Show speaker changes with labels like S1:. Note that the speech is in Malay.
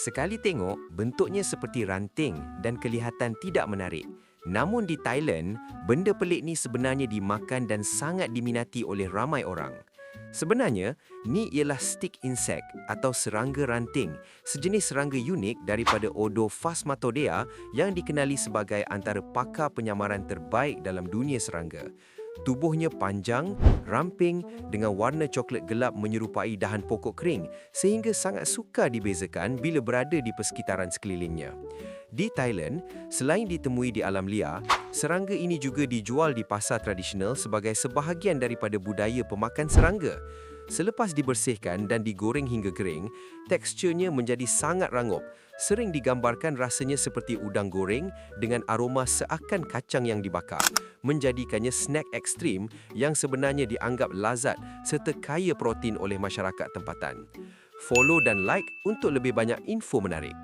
S1: Sekali tengok, bentuknya seperti ranting dan kelihatan tidak menarik. Namun di Thailand, benda pelik ni sebenarnya dimakan dan sangat diminati oleh ramai orang. Sebenarnya, ni ialah stick insect atau serangga ranting, sejenis serangga unik daripada ordo Phasmatodea yang dikenali sebagai antara pakar penyamaran terbaik dalam dunia serangga. Tubuhnya panjang, ramping dengan warna coklat gelap menyerupai dahan pokok kering sehingga sangat sukar dibezakan bila berada di persekitaran sekelilingnya. Di Thailand, selain ditemui di alam liar, serangga ini juga dijual di pasar tradisional sebagai sebahagian daripada budaya pemakan serangga. Selepas dibersihkan dan digoreng hingga kering, teksturnya menjadi sangat rangup. Sering digambarkan rasanya seperti udang goreng dengan aroma seakan kacang yang dibakar, menjadikannya snack ekstrim yang sebenarnya dianggap lazat serta kaya protein oleh masyarakat tempatan. Follow dan like untuk lebih banyak info menarik.